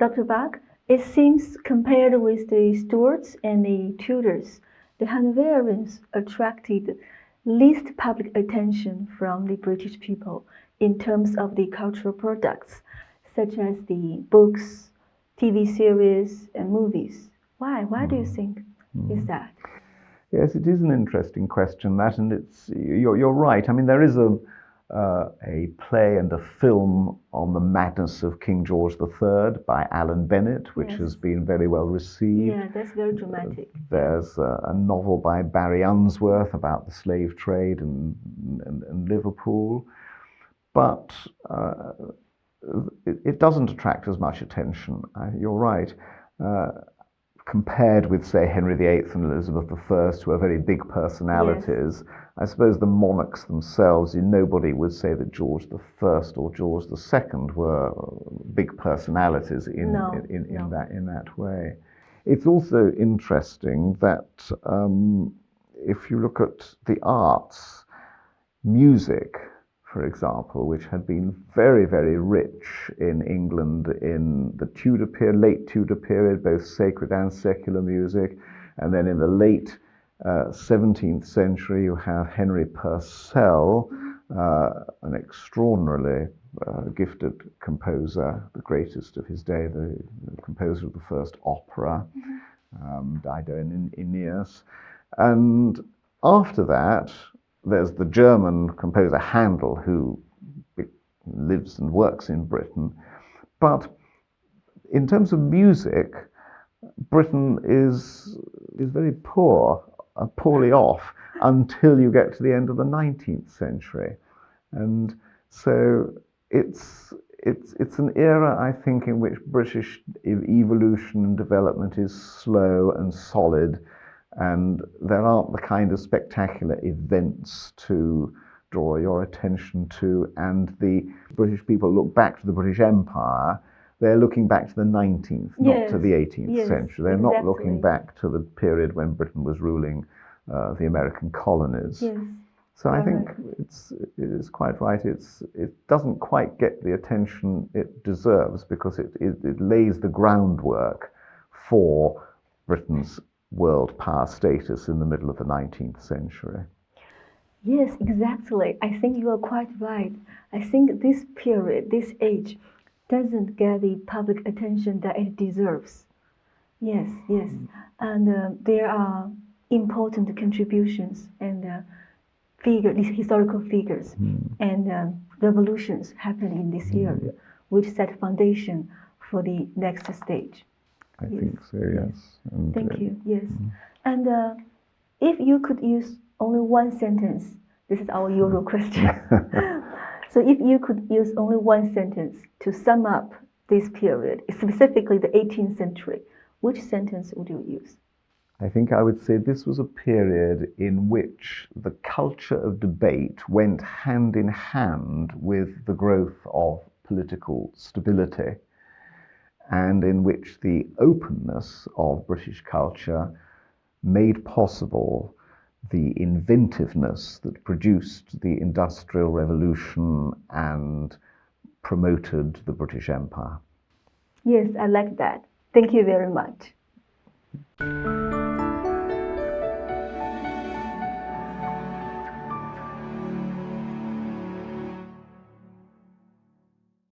Dr. Bach, it seems compared with the Stuarts and the Tudors, the Hanoverians attracted least public attention from the British people in terms of the cultural products, such as the books, TV series, and movies. Why? Why do you think is that? Yes, it is an interesting question, that, and you're right. I mean, there is a play and a film on the madness of King George III by Alan Bennett, which has been very well received. Yeah, that's very dramatic. There's a novel by Barry Unsworth about the slave trade in Liverpool, but it doesn't attract as much attention. You're right. Compared with, say, Henry VIII and Elizabeth I, who are very big personalities, I suppose the monarchs themselves, nobody would say that George I or George II were big personalities in that way. It's also interesting that if you look at the arts, music, for example, which had been very, very rich in England in the Tudor period, late Tudor period, both sacred and secular music. And then in the late 17th century, you have Henry Purcell, an extraordinarily gifted composer, the greatest of his day, the composer of the first opera, Dido and Aeneas. And after that, there's the German composer Handel, who lives and works in Britain. But in terms of music, Britain is very poorly off until you get to the end of the 19th century. And so it's an era, I think, in which British evolution and development is slow and solid, and there aren't the kind of spectacular events to draw your attention to. And the British people look back to the British Empire, they're looking back to the 19th, not to the 18th century. They're not looking back to the period when Britain was ruling the American colonies. So I think it is quite right. It doesn't quite get the attention it deserves because it lays the groundwork for Britain's world power status in the middle of the 19th century. Yes, exactly. I think you are quite right. I think this period, this age, doesn't get the public attention that it deserves. Yes. And there are important contributions and these historical figures and revolutions happening in this area, which set foundation for the next stage. I think so, yes. And, thank you, yes. And if you could use only one sentence, this is our usual question. So if you could use only one sentence to sum up this period, specifically the 18th century, which sentence would you use? I think I would say this was a period in which the culture of debate went hand in hand with the growth of political stability, and in which the openness of British culture made possible the inventiveness that produced the Industrial Revolution and promoted the British Empire. Yes, I like that. Thank you very much.